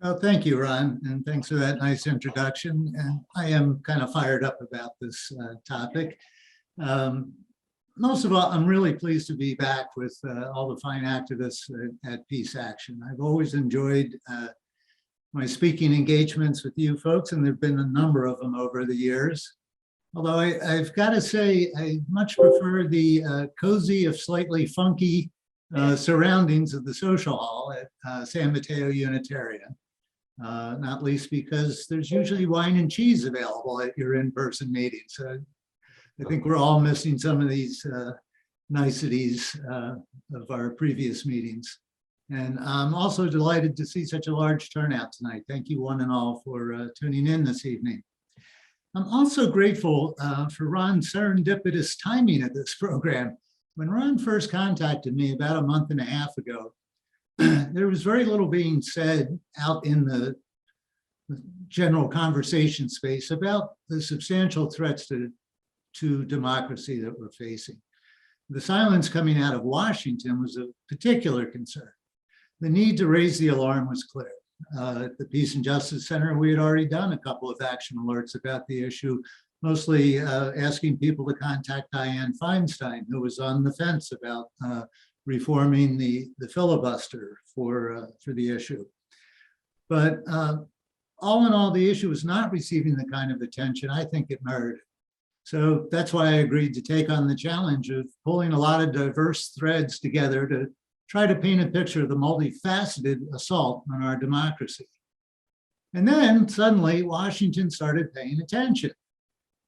Well, thank you, Ron, and thanks for that nice introduction. And I am kind of fired up about this topic. Um, Most of all, I'm really pleased to be back with all the fine activists at Peace Action. I've always enjoyed my speaking engagements with you folks, and there've been a number of them over the years. Although I've got to say, I much prefer the cozy, if slightly funky surroundings of the social hall at San Mateo Unitarian. Not least because there's usually wine and cheese available at your in-person meetings. So I think we're all missing some of these niceties of our previous meetings. And I'm also delighted to see such a large turnout tonight. Thank you one and all for tuning in this evening. I'm also grateful for Ron's serendipitous timing of this program. When Ron first contacted me about a month and a half ago, there was very little being said out in the general conversation space about the substantial threats to democracy that we're facing. The silence coming out of Washington was of particular concern. The need to raise the alarm was clear. At the Peace and Justice Center, we had already done a couple of action alerts about the issue, mostly asking people to contact Dianne Feinstein, who was on the fence about reforming the filibuster for the issue. But all in all, the issue was not receiving the kind of attention I think it merited. So that's why I agreed to take on the challenge of pulling a lot of diverse threads together to try to paint a picture of the multifaceted assault on our democracy. And then suddenly Washington started paying attention.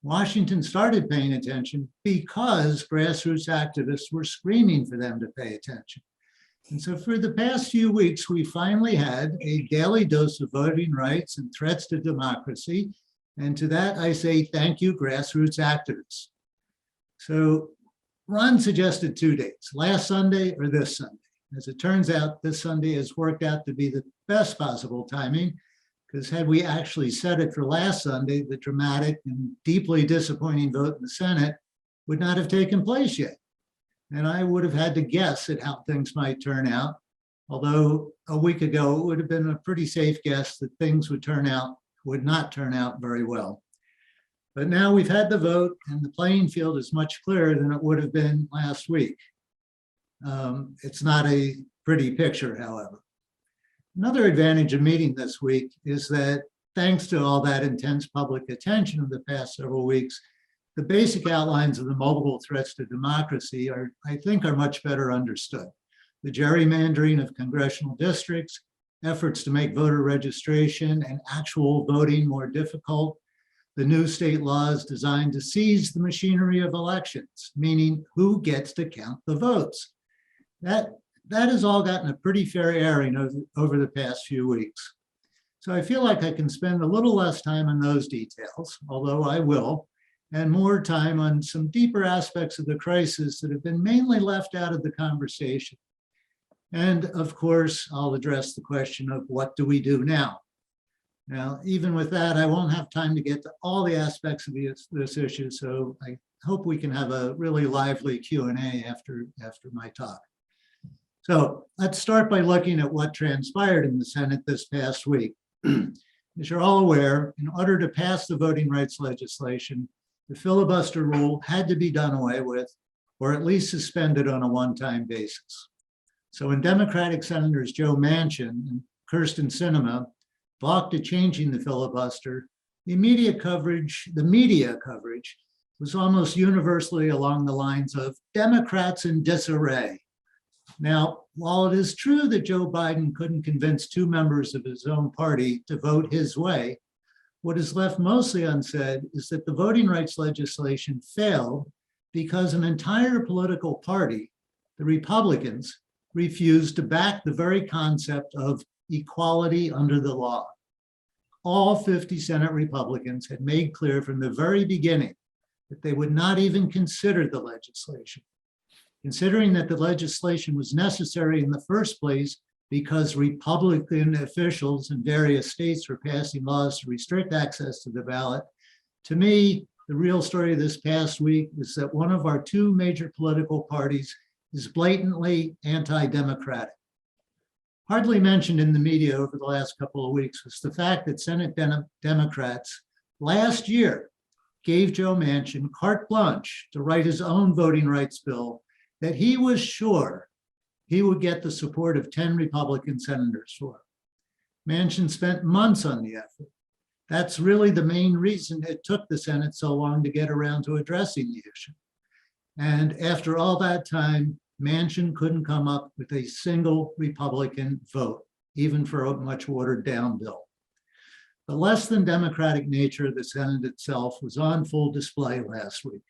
Washington started paying attention because grassroots activists were screaming for them to pay attention. And so for the past few weeks, we finally had a daily dose of voting rights and threats to democracy. And to that, I say, thank you, grassroots activists. So Ron suggested 2 dates, last Sunday or this Sunday. As it turns out, this Sunday has worked out to be the best possible timing, because had we actually set it for last Sunday, the dramatic and deeply disappointing vote in the Senate would not have taken place yet. And I would have had to guess at how things might turn out. Although a week ago, it would have been a pretty safe guess that things would not turn out very well. But now we've had the vote and the playing field is much clearer than it would have been last week. It's not a pretty picture, however. Another advantage of meeting this week is that thanks to all that intense public attention of the past several weeks, the basic outlines of the multiple threats to democracy I think are much better understood. The gerrymandering of congressional districts, efforts to make voter registration and actual voting more difficult, the new state laws designed to seize the machinery of elections, meaning who gets to count the votes. That has all gotten a pretty fair airing over the past few weeks. So I feel like I can spend a little less time on those details, although I will, and more time on some deeper aspects of the crisis that have been mainly left out of the conversation. And of course, I'll address the question of what do we do now? Now, even with that, I won't have time to get to all the aspects of this issue, so I hope we can have a really lively Q&A after my talk. So let's start by looking at what transpired in the Senate this past week. As you're all aware, in order to pass the voting rights legislation, the filibuster rule had to be done away with, or at least suspended on a one-time basis. So when Democratic Senators Joe Manchin and Kyrsten Sinema balked at changing the filibuster, the media coverage was almost universally along the lines of Democrats in disarray. Now, while it is true that Joe Biden couldn't convince 2 members of his own party to vote his way, what is left mostly unsaid is that the voting rights legislation failed because an entire political party, the Republicans, refused to back the very concept of equality under the law. All 50 Senate Republicans had made clear from the very beginning that they would not even consider the legislation. Considering that the legislation was necessary in the first place because Republican officials in various states were passing laws to restrict access to the ballot, to me, the real story of this past week is that one of our 2 major political parties is blatantly anti-democratic. Hardly mentioned in the media over the last couple of weeks was the fact that Senate Democrats last year gave Joe Manchin carte blanche to write his own voting rights bill that he was sure he would get the support of 10 Republican senators for. Manchin spent months on the effort. That's really the main reason it took the Senate so long to get around to addressing the issue. And after all that time, Manchin couldn't come up with a single Republican vote, even for a much watered down bill. The less than democratic nature of the Senate itself was on full display last week.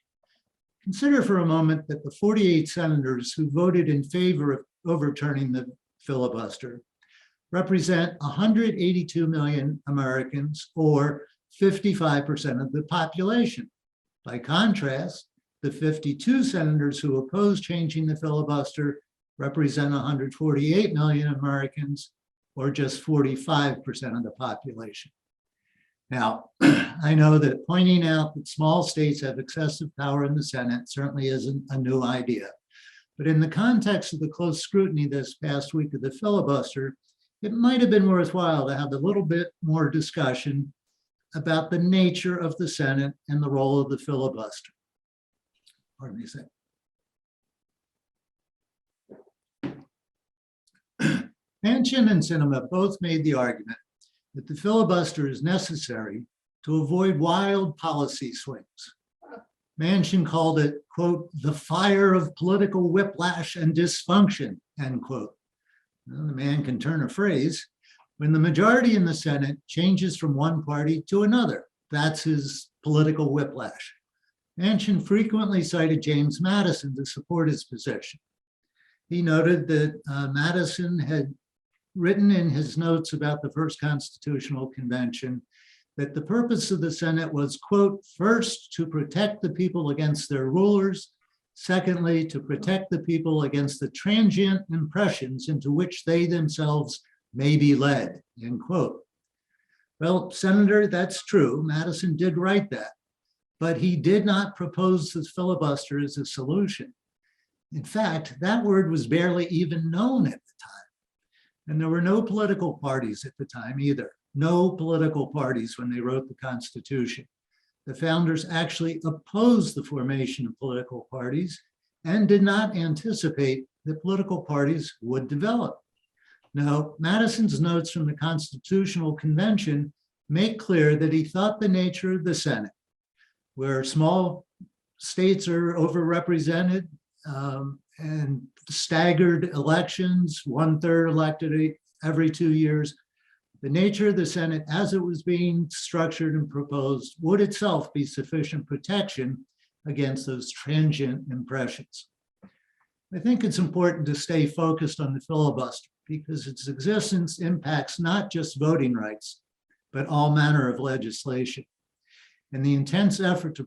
Consider for a moment that the 48 senators who voted in favor of overturning the filibuster represent 182 million Americans, or 55% of the population. By contrast, the 52 senators who oppose changing the filibuster represent 148 million Americans, or just 45% of the population. Now, I know that pointing out that small states have excessive power in the Senate certainly isn't a new idea. But in the context of the close scrutiny this past week of the filibuster, it might have been worthwhile to have a little bit more discussion about the nature of the Senate and the role of the filibuster. Pardon me a second. Manchin and Sinema both made the argument that the filibuster is necessary to avoid wild policy swings. Manchin called it, quote, the fire of political whiplash and dysfunction, end quote. Well, the man can turn a phrase. When the majority in the Senate changes from one party to another, that's his political whiplash. Manchin frequently cited James Madison to support his position. He noted that Madison had written in his notes about the first constitutional convention that the purpose of the Senate was, quote, first, to protect the people against their rulers, secondly, to protect the people against the transient impressions into which they themselves may be led, end quote. Well, Senator, that's true. Madison did write that, but he did not propose the filibuster as a solution. In fact, that word was barely even known at the time. And there were no political parties at the time either. No political parties when they wrote the Constitution. The founders actually opposed the formation of political parties and did not anticipate that political parties would develop. Now, Madison's notes from the Constitutional Convention make clear that he thought the nature of the Senate, where small states are overrepresented and staggered elections, 1/3 elected every 2 years, the nature of the Senate as it was being structured and proposed would itself be sufficient protection against those transient impressions. I think it's important to stay focused on the filibuster because its existence impacts not just voting rights, but all manner of legislation. And the intense effort to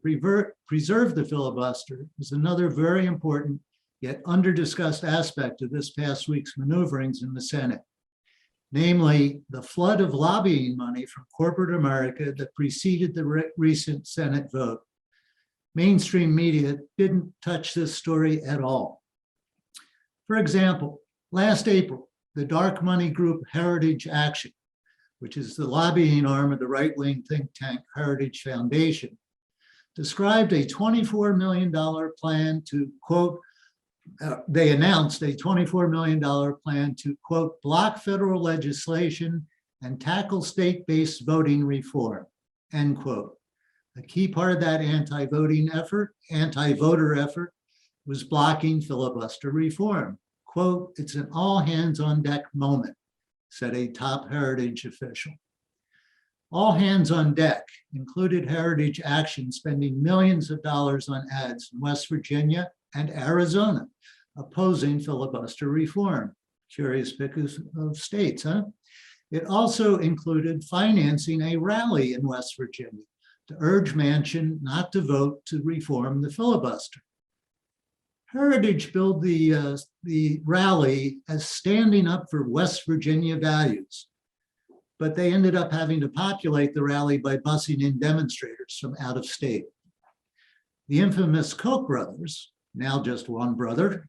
preserve the filibuster is another very important yet under-discussed aspect of this past week's maneuverings in the Senate, namely the flood of lobbying money from corporate America that preceded the recent Senate vote. Mainstream media didn't touch this story at all. For example, last April, the dark money group Heritage Action, which is the lobbying arm of the right-wing think tank Heritage Foundation, described a $24 million plan to, quote, they announced a $24 million plan to, quote, block federal legislation and tackle state-based voting reform, end quote. A key part of that anti-voter effort was blocking filibuster reform. Quote, it's an all hands on deck moment, said a top Heritage official. All hands on deck included Heritage Action spending millions of dollars on ads in West Virginia and Arizona, opposing filibuster reform. Curious pick of states, huh? It also included financing a rally in West Virginia to urge Manchin not to vote to reform the filibuster. Heritage billed the rally as standing up for West Virginia values, but they ended up having to populate the rally by busing in demonstrators from out of state. The infamous Koch brothers, now just one brother,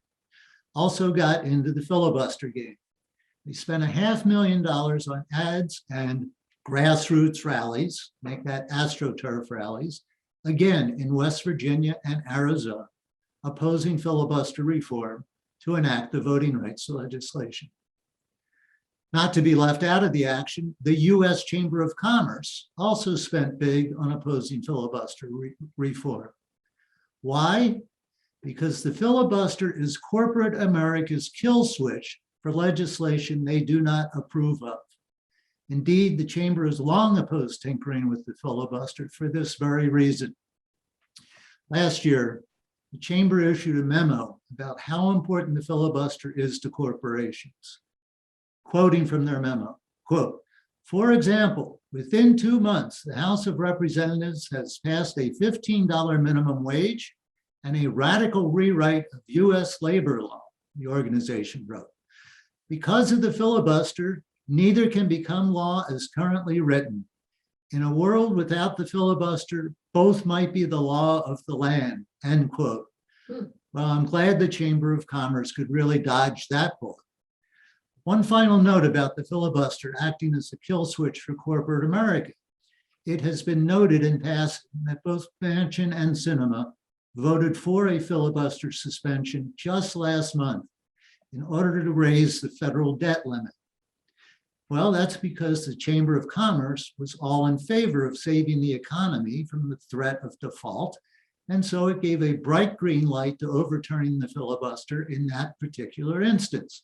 also got into the filibuster game. They spent $500,000 on ads and grassroots rallies, make that AstroTurf rallies, again in West Virginia and Arizona, opposing filibuster reform to enact the voting rights legislation. Not to be left out of the action, the U.S. Chamber of Commerce also spent big on opposing filibuster reform. Why? Because the filibuster is corporate America's kill switch for legislation they do not approve of. Indeed, the Chamber has long opposed tinkering with the filibuster for this very reason. Last year, the Chamber issued a memo about how important the filibuster is to corporations. Quoting from their memo, quote, "For example, within 2 months, the House of Representatives has passed a $15 minimum wage and a radical rewrite of US labor law," the organization wrote. "Because of the filibuster, neither can become law as currently written. In a world without the filibuster, both might be the law of the land," end quote. Well, I'm glad the Chamber of Commerce could really dodge that bullet. One final note about the filibuster acting as a kill switch for corporate America. It has been noted in passing that both Manchin and Sinema voted for a filibuster suspension just last month in order to raise the federal debt limit. Well, that's because the Chamber of Commerce was all in favor of saving the economy from the threat of default, and so it gave a bright green light to overturning the filibuster in that particular instance.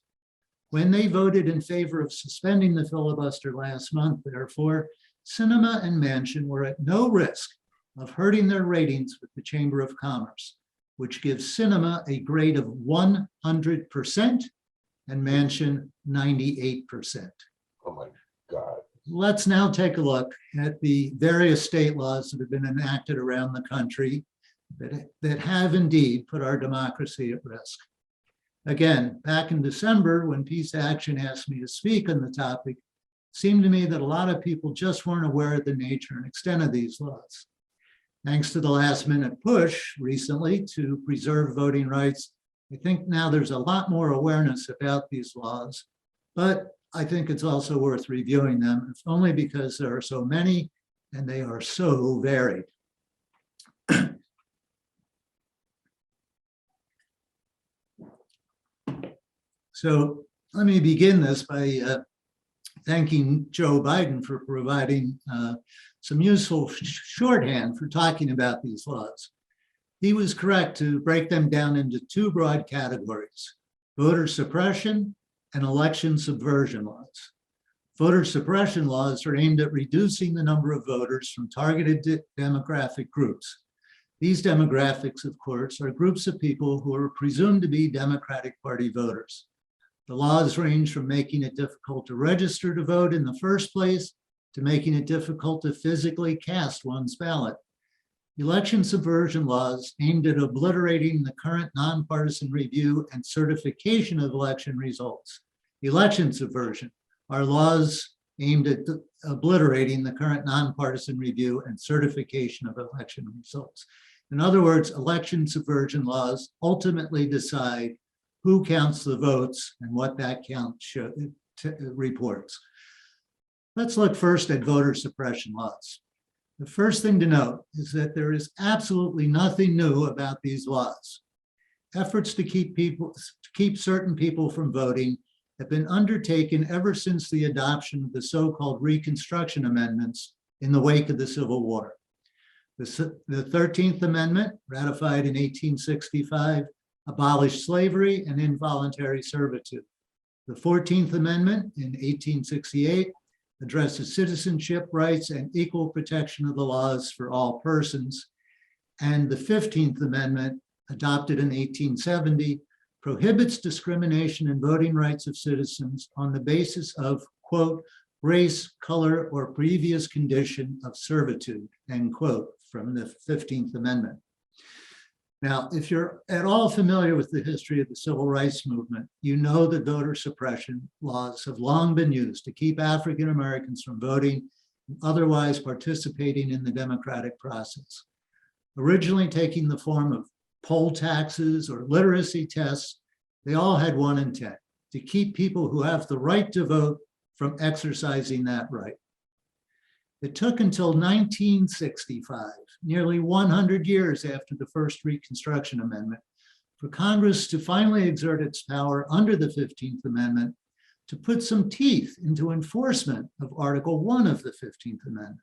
When they voted in favor of suspending the filibuster last month, therefore, Sinema and Manchin were at no risk of hurting their ratings with the Chamber of Commerce, which gives Sinema a grade of 100% and Manchin 98%. Oh my God. Let's now take a look at the various state laws that have been enacted around the country that have indeed put our democracy at risk. Again, back in December, when Peace Action asked me to speak on the topic, it seemed to me that a lot of people just weren't aware of the nature and extent of these laws. Thanks to the last minute push recently to preserve voting rights, I think now there's a lot more awareness about these laws, but I think it's also worth reviewing them, if only because there are so many and they are so varied. So let me begin this by thanking Joe Biden for providing some useful shorthand for talking about these laws. He was correct to break them down into 2 broad categories: voter suppression and election subversion laws. Voter suppression laws are aimed at reducing the number of voters from targeted demographic groups. These demographics, of course, are groups of people who are presumed to be Democratic Party voters. The laws range from making it difficult to register to vote in the first place to making it difficult to physically cast one's ballot. Election subversion laws aimed at obliterating the current nonpartisan review and certification of election results. Election subversion are laws aimed at obliterating the current nonpartisan review and certification of election results. In other words, election subversion laws ultimately decide who counts the votes and what that count reports. Let's look first at voter suppression laws. The first thing to note is that there is absolutely nothing new about these laws. Efforts to keep certain people from voting have been undertaken ever since the adoption of the so-called Reconstruction Amendments in the wake of the Civil War. The 13th Amendment, ratified in 1865, abolished slavery and involuntary servitude. The 14th Amendment in 1868 addresses citizenship rights and equal protection of the laws for all persons. And the 15th Amendment, adopted in 1870, prohibits discrimination in voting rights of citizens on the basis of, quote, race, color, or previous condition of servitude, end quote, from the 15th Amendment. Now, if you're at all familiar with the history of the civil rights movement, you know that voter suppression laws have long been used to keep African Americans from voting and otherwise participating in the democratic process. Originally taking the form of poll taxes or literacy tests, they all had one intent: to keep people who have the right to vote from exercising that right. It took until 1965, nearly 100 years after the first Reconstruction Amendment, for Congress to finally exert its power under the 15th Amendment to put some teeth into enforcement of Article 1 of the 15th Amendment,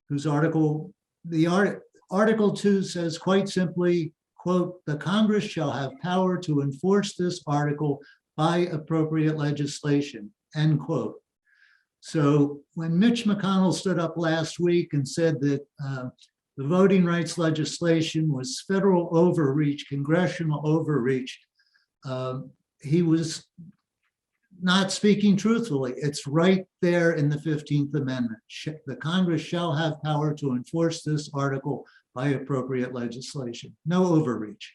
whose Article 2 says quite simply, quote, "The Congress shall have power to enforce this article by appropriate legislation," end quote. So when Mitch McConnell stood up last week and said that the voting rights legislation was federal overreach, congressional overreach, he was not speaking truthfully. It's right there in the 15th Amendment. The Congress shall have power to enforce this article by appropriate legislation. No overreach.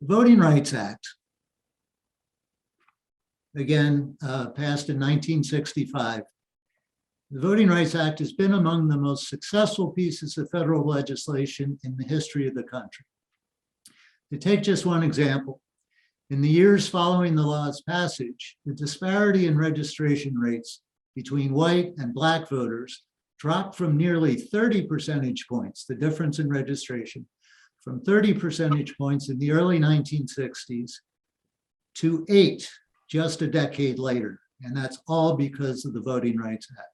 The Voting Rights Act, again, passed in 1965. The Voting Rights Act has been among the most successful pieces of federal legislation in the history of the country. To take just one example, in the years following the law's passage, the disparity in registration rates between white and Black voters dropped from nearly 30 percentage points, the difference in registration, from 30 percentage points in the early 1960s to 8 just a decade later. And that's all because of the Voting Rights Act.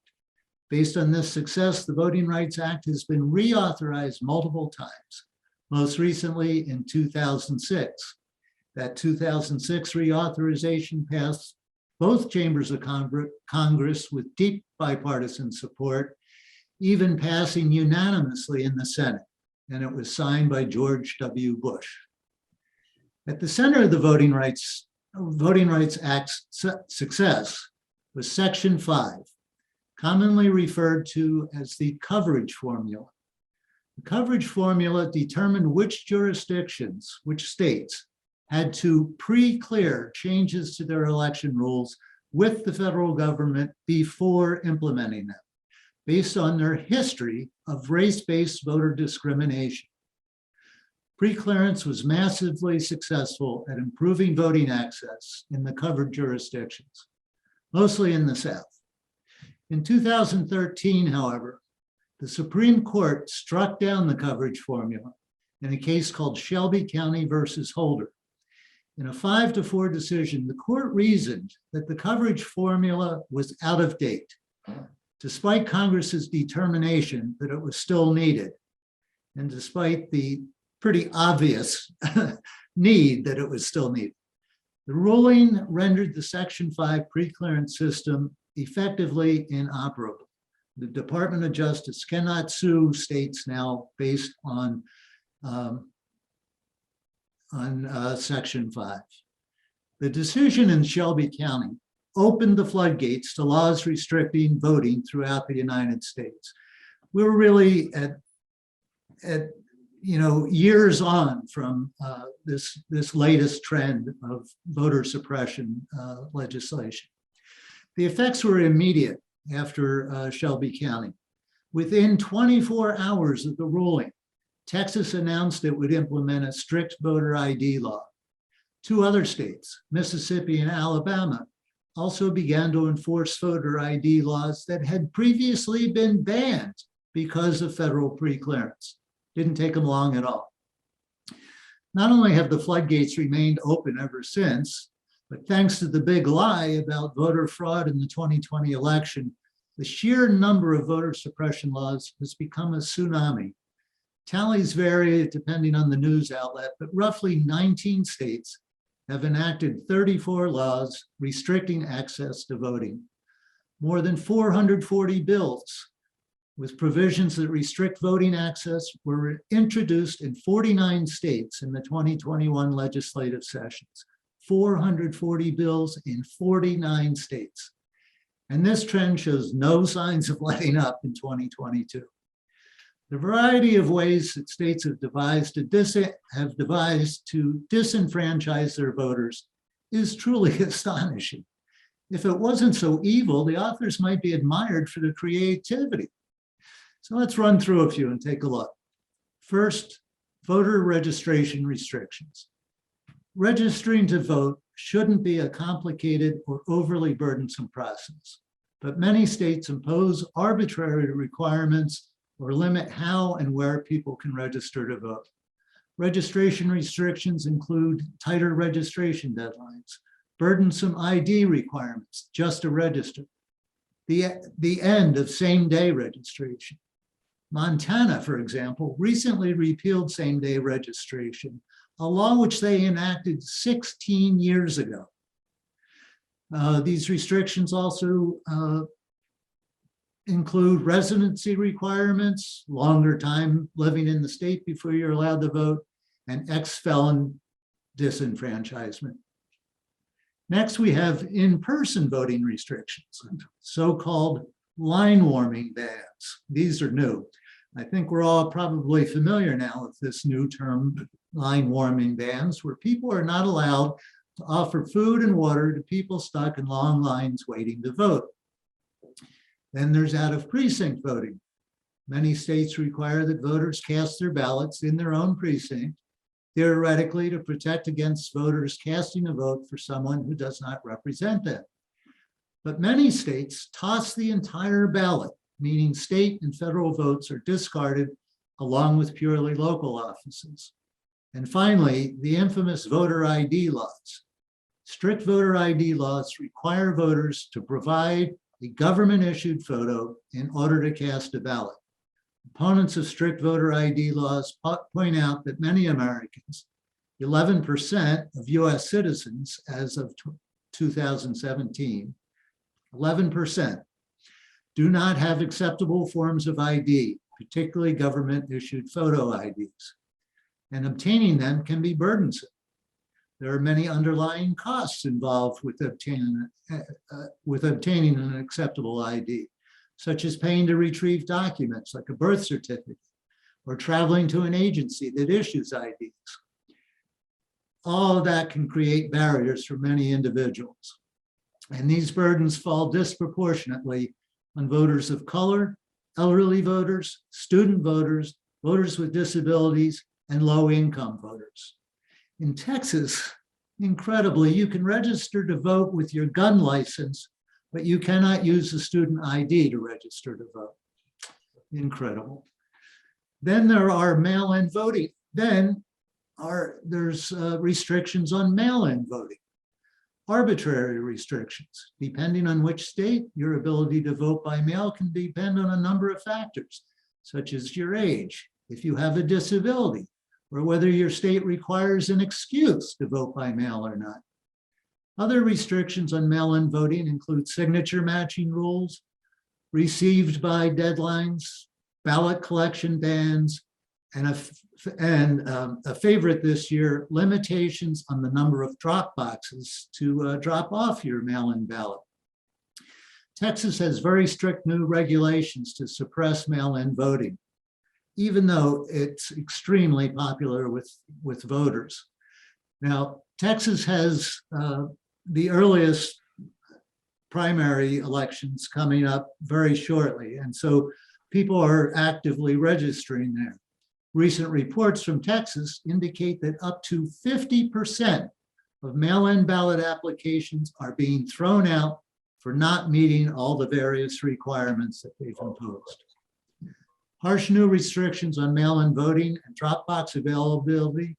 Based on this success, the Voting Rights Act has been reauthorized multiple times, most recently in 2006. That 2006 reauthorization passed both chambers of Congress with deep bipartisan support, even passing unanimously in the Senate, and it was signed by George W. Bush. At the center of the Voting Rights Act's success was Section 5, commonly referred to as the coverage formula. The coverage formula determined which jurisdictions, which states, had to pre-clear changes to their election rules with the federal government before implementing them, based on their history of race-based voter discrimination. Pre-clearance was massively successful at improving voting access in the covered jurisdictions, mostly in the South. In 2013, however, the Supreme Court struck down the coverage formula in a case called Shelby County versus Holder. In a 5-4 decision, the court reasoned that the coverage formula was out of date, despite Congress's determination that it was still needed, and despite the pretty obvious need that it was still needed. The ruling rendered the Section 5 pre-clearance system effectively inoperable. The Department of Justice cannot sue states now based on Section 5. The decision in Shelby County opened the floodgates to laws restricting voting throughout the United States. We're really at years on from this latest trend of voter suppression legislation. The effects were immediate after Shelby County. Within 24 hours of the ruling, Texas announced it would implement a strict voter ID law. 2 other states, Mississippi and Alabama, also began to enforce voter ID laws that had previously been banned because of federal pre-clearance. Didn't take them long at all. Not only have the floodgates remained open ever since, but thanks to the big lie about voter fraud in the 2020 election, the sheer number of voter suppression laws has become a tsunami. Tallies vary depending on the news outlet, but roughly 19 states have enacted 34 laws restricting access to voting. More than 440 bills with provisions that restrict voting access were introduced in 49 states in the 2021 legislative sessions. 440 bills in 49 states. And this trend shows no signs of letting up in 2022. The variety of ways that states have devised to disenfranchise their voters is truly astonishing. If it wasn't so evil, the authors might be admired for their creativity. So let's run through a few and take a look. First, voter registration restrictions. Registering to vote shouldn't be a complicated or overly burdensome process. But many states impose arbitrary requirements or limit how and where people can register to vote. Registration restrictions include tighter registration deadlines, burdensome ID requirements just to register, the end of same-day registration. Montana, for example, recently repealed same-day registration, a law which they enacted 16 years ago. These restrictions also include residency requirements, longer time living in the state before you're allowed to vote, and ex-felon disenfranchisement. Next, we have in-person voting restrictions, so-called line warming bans. These are new. I think we're all probably familiar now with this new term, line warming bans, where people are not allowed to offer food and water to people stuck in long lines waiting to vote. Then there's out of precinct voting. Many states require that voters cast their ballots in their own precinct, theoretically to protect against voters casting a vote for someone who does not represent them. But many states toss the entire ballot, meaning state and federal votes are discarded along with purely local offices. And finally, the infamous voter ID laws. Strict voter ID laws require voters to provide a government-issued photo in order to cast a ballot. Opponents of strict voter ID laws point out that many Americans, 11% of US citizens as of 2017, 11%, do not have acceptable forms of ID, particularly government-issued photo IDs, and obtaining them can be burdensome. There are many underlying costs involved with obtaining an acceptable ID, such as paying to retrieve documents like a birth certificate or traveling to an agency that issues IDs. All of that can create barriers for many individuals. And these burdens fall disproportionately on voters of color, elderly voters, student voters, voters with disabilities, and low-income voters. In Texas, incredibly, you can register to vote with your gun license, but you cannot use a student ID to register to vote. Incredible. Then there are mail-in voting. There's restrictions on mail-in voting. Arbitrary restrictions. Depending on which state, your ability to vote by mail can depend on a number of factors, such as your age, if you have a disability, or whether your state requires an excuse to vote by mail or not. Other restrictions on mail-in voting include signature matching rules, received by deadlines, ballot collection bans, and a favorite this year, limitations on the number of drop boxes to drop off your mail-in ballot. Texas has very strict new regulations to suppress mail-in voting, even though it's extremely popular with voters. Now, Texas has the earliest primary elections coming up very shortly, and so people are actively registering there. Recent reports from Texas indicate that up to 50% of mail-in ballot applications are being thrown out for not meeting all the various requirements that they've imposed. Harsh new restrictions on mail-in voting and drop box availability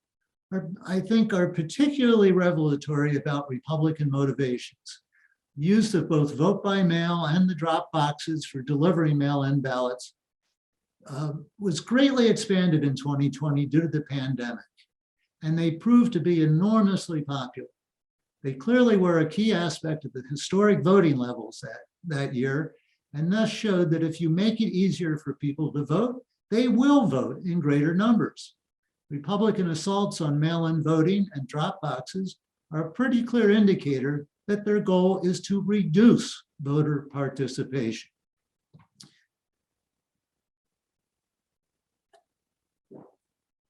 I think are particularly revelatory about Republican motivations. Use of both vote by mail and the drop boxes for delivering mail-in ballots was greatly expanded in 2020 due to the pandemic, and they proved to be enormously popular. They clearly were a key aspect of the historic voting levels that year, and thus showed that if you make it easier for people to vote, they will vote in greater numbers. Republican assaults on mail-in voting and drop boxes are a pretty clear indicator that their goal is to reduce voter participation.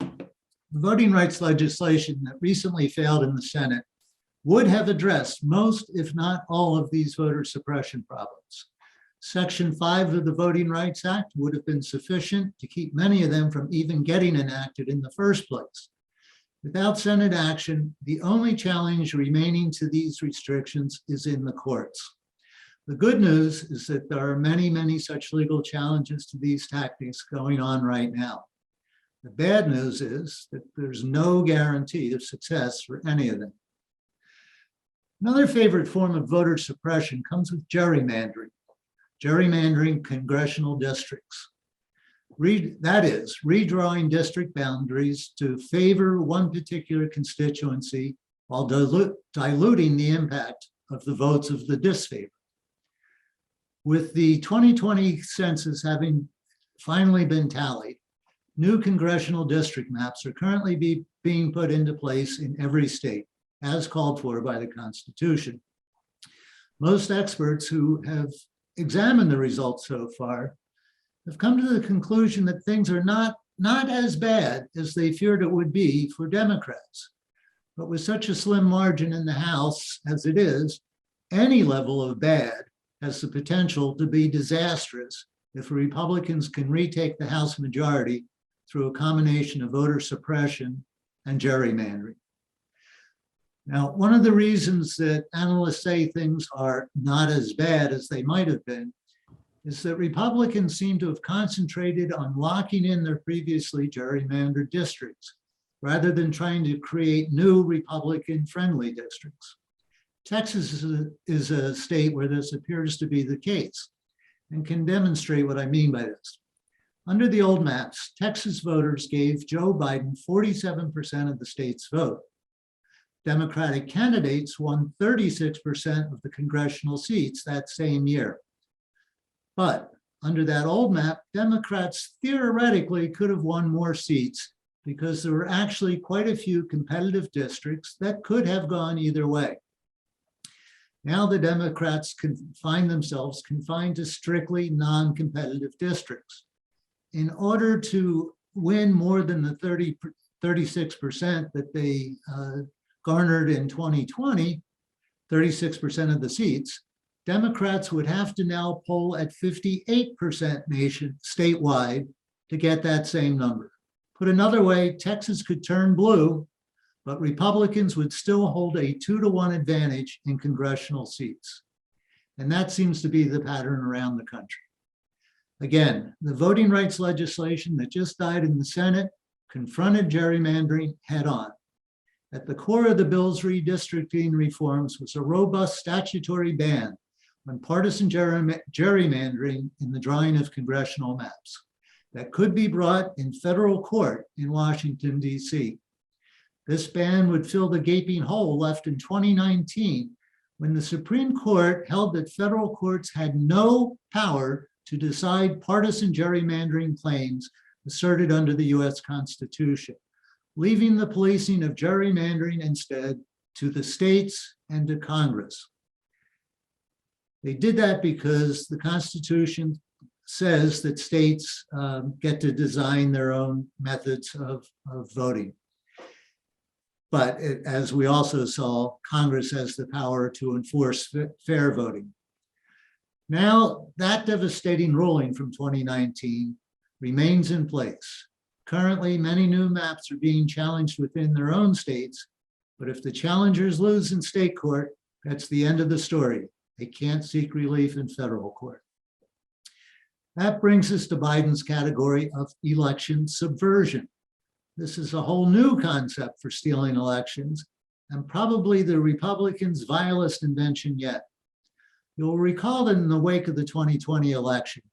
The voting rights legislation that recently failed in the Senate would have addressed most, if not all, of these voter suppression problems. Section 5 of the Voting Rights Act would have been sufficient to keep many of them from even getting enacted in the first place. Without Senate action, the only challenge remaining to these restrictions is in the courts. The good news is that there are many, many such legal challenges to these tactics going on right now. The bad news is that there's no guarantee of success for any of them. Another favorite form of voter suppression comes with gerrymandering congressional districts. That is, redrawing district boundaries to favor one particular constituency while diluting the impact of the votes of the disfavor. With the 2020 census having finally been tallied, new congressional district maps are currently being put into place in every state, as called for by the Constitution. Most experts who have examined the results so far have come to the conclusion that things are not as bad as they feared it would be for Democrats. But with such a slim margin in the House as it is, any level of bad has the potential to be disastrous if Republicans can retake the House majority through a combination of voter suppression and gerrymandering. Now, one of the reasons that analysts say things are not as bad as they might have been is that Republicans seem to have concentrated on locking in their previously gerrymandered districts, rather than trying to create new Republican-friendly districts. Texas is a state where this appears to be the case, and can demonstrate what I mean by this. Under the old maps, Texas voters gave Joe Biden 47% of the state's vote. Democratic candidates won 36% of the congressional seats that same year. But under that old map, Democrats theoretically could have won more seats because there were actually quite a few competitive districts that could have gone either way. Now the Democrats can find themselves confined to strictly non-competitive districts. In order to win more than the 36% that they garnered in 2020, 36% of the seats, Democrats would have to now poll at 58% statewide to get that same number. Put another way, Texas could turn blue, but Republicans would still hold a 2-to-1 advantage in congressional seats. And that seems to be the pattern around the country. Again, the voting rights legislation that just died in the Senate confronted gerrymandering head on. At the core of the bill's redistricting reforms was a robust statutory ban on partisan gerrymandering in the drawing of congressional maps that could be brought in federal court in Washington, D.C. This ban would fill the gaping hole left in 2019 when the Supreme Court held that federal courts had no power to decide partisan gerrymandering claims asserted under the U.S. Constitution, leaving the policing of gerrymandering instead to the states and to Congress. They did that because the Constitution says that states get to design their own methods of voting. But as we also saw, Congress has the power to enforce fair voting. Now, that devastating ruling from 2019 remains in place. Currently, many new maps are being challenged within their own states, but if the challengers lose in state court, that's the end of the story. They can't seek relief in federal court. That brings us to Biden's category of election subversion. This is a whole new concept for stealing elections, and probably the Republicans' vilest invention yet. You'll recall that in the wake of the 2020 election,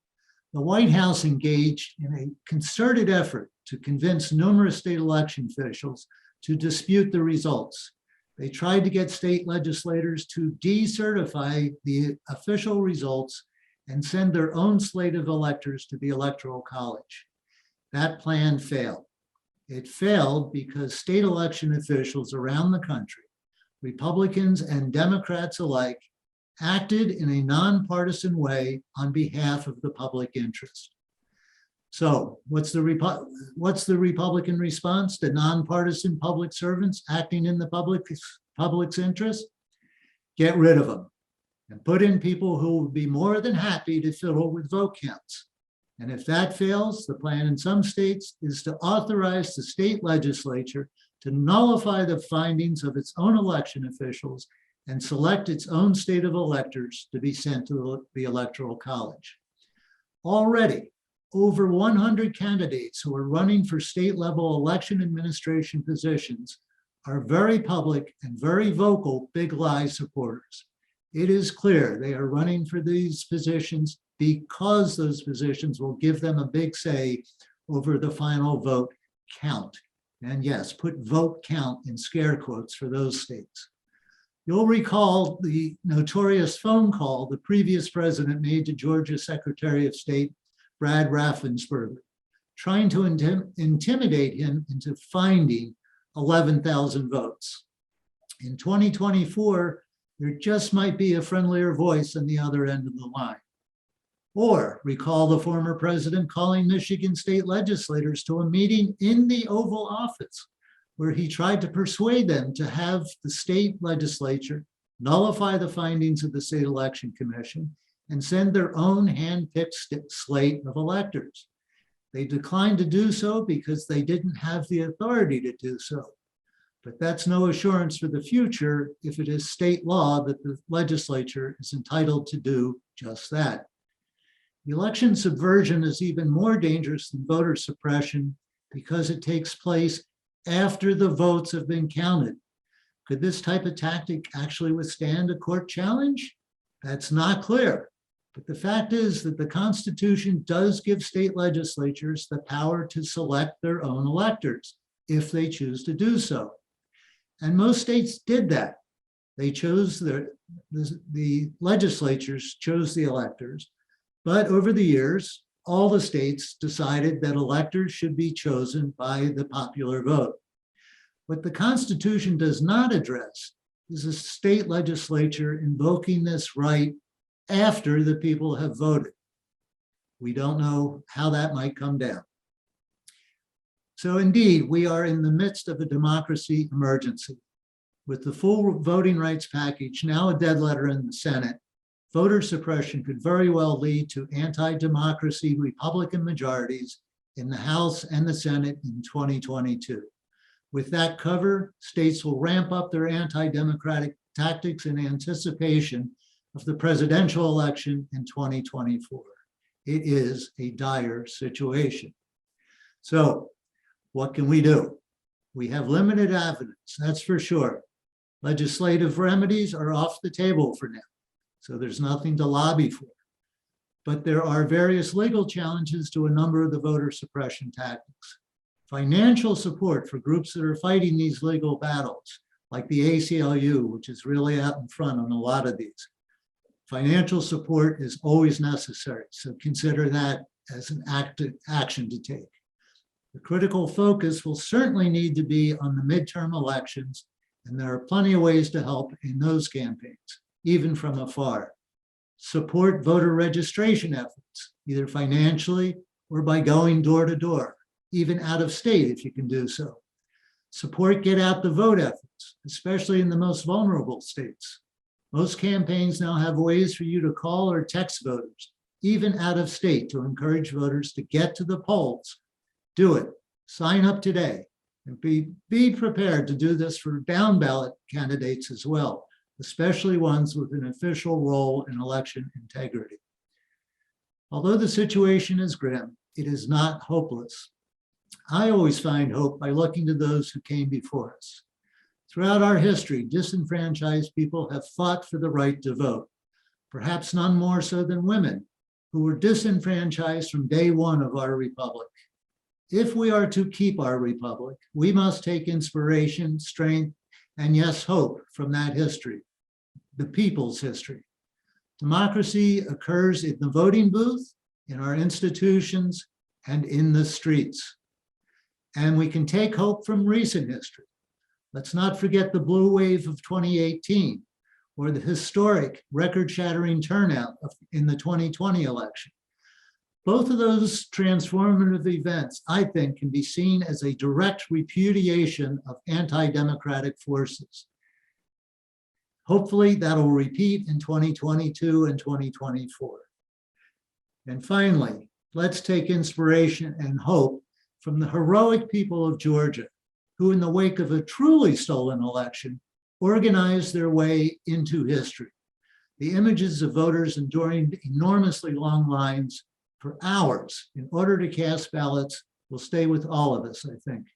the White House engaged in a concerted effort to convince numerous state election officials to dispute the results. They tried to get state legislators to decertify the official results and send their own slate of electors to the Electoral College. That plan failed. It failed because state election officials around the country, Republicans and Democrats alike, acted in a nonpartisan way on behalf of the public interest. So what's the Republican response to nonpartisan public servants acting in the public's interest? Get rid of them and put in people who will be more than happy to fiddle with vote counts. And if that fails, the plan in some states is to authorize the state legislature to nullify the findings of its own election officials and select its own state of electors to be sent to the Electoral College. Already, over 100 candidates who are running for state-level election administration positions are very public and very vocal big lie supporters. It is clear they are running for these positions because those positions will give them a big say over the final vote count. And yes, put vote count in scare quotes for those states. You'll recall the notorious phone call the previous president made to Georgia Secretary of State Brad Raffensperger, trying to intimidate him into finding 11,000 votes. In 2024, there just might be a friendlier voice on the other end of the line. Or recall the former president calling Michigan state legislators to a meeting in the Oval Office, where he tried to persuade them to have the state legislature nullify the findings of the State Election Commission and send their own hand-picked slate of electors. They declined to do so because they didn't have the authority to do so. But that's no assurance for the future if it is state law that the legislature is entitled to do just that. Election subversion is even more dangerous than voter suppression because it takes place after the votes have been counted. Could this type of tactic actually withstand a court challenge? That's not clear. But the fact is that the Constitution does give state legislatures the power to select their own electors if they choose to do so. And most states did that. They chose the legislatures chose the electors, but over the years, all the states decided that electors should be chosen by the popular vote. What the Constitution does not address is a state legislature invoking this right after the people have voted. We don't know how that might come down. So indeed, we are in the midst of a democracy emergency. With the full voting rights package now a dead letter in the Senate, voter suppression could very well lead to anti-democracy Republican majorities in the House and the Senate in 2022. With that cover, states will ramp up their anti-democratic tactics in anticipation of the presidential election in 2024. It is a dire situation. So, what can we do? We have limited evidence, that's for sure. Legislative remedies are off the table for now, so there's nothing to lobby for. But there are various legal challenges to a number of the voter suppression tactics. Financial support for groups that are fighting these legal battles, like the ACLU, which is really out in front on a lot of these. Financial support is always necessary, so consider that as an action to take. The critical focus will certainly need to be on the midterm elections, and there are plenty of ways to help in those campaigns, even from afar. Support voter registration efforts, either financially or by going door to door, even out of state if you can do so. Support get out the vote efforts, especially in the most vulnerable states. Most campaigns now have ways for you to call or text voters, even out of state, to encourage voters to get to the polls. Do it. Sign up today. And be prepared to do this for down ballot candidates as well, especially ones with an official role in election integrity. Although the situation is grim, it is not hopeless. I always find hope by looking to those who came before us. Throughout our history, disenfranchised people have fought for the right to vote, perhaps none more so than women, who were disenfranchised from day one of our republic. If we are to keep our republic, we must take inspiration, strength, and yes, hope from that history, the people's history. Democracy occurs in the voting booth, in our institutions, and in the streets. And we can take hope from recent history. Let's not forget the blue wave of 2018, or the historic record-shattering turnout in the 2020 election. Both of those transformative events, I think, can be seen as a direct repudiation of anti-democratic forces. Hopefully that'll repeat in 2022 and 2024. And finally, let's take inspiration and hope from the heroic people of Georgia, who in the wake of a truly stolen election organized their way into history. The images of voters enduring enormously long lines for hours in order to cast ballots will stay with all of us, I think.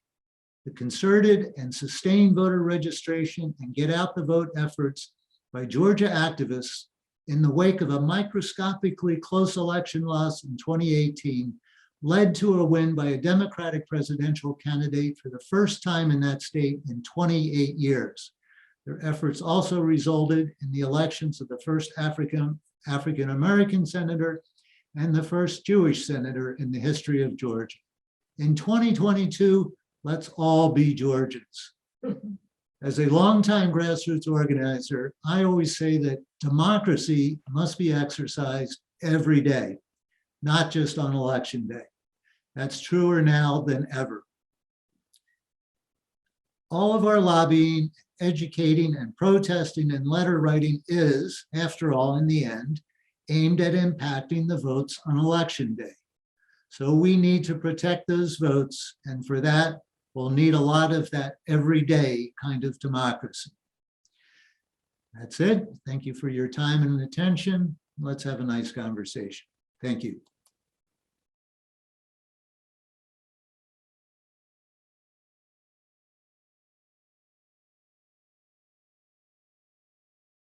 The concerted and sustained voter registration and get out the vote efforts by Georgia activists in the wake of a microscopically close election loss in 2018 led to a win by a Democratic presidential candidate for the first time in that state in 28 years. Their efforts also resulted in the elections of the first African-American senator and the first Jewish senator in the history of Georgia. In 2022, let's all be Georgians. As a longtime grassroots organizer, I always say that democracy must be exercised every day, not just on election day. That's truer now than ever. All of our lobbying, educating, and protesting and letter writing is, after all, in the end, aimed at impacting the votes on election day. So we need to protect those votes, and for that, we'll need a lot of that everyday kind of democracy. That's it. Thank you for your time and attention. Let's have a nice conversation. Thank you.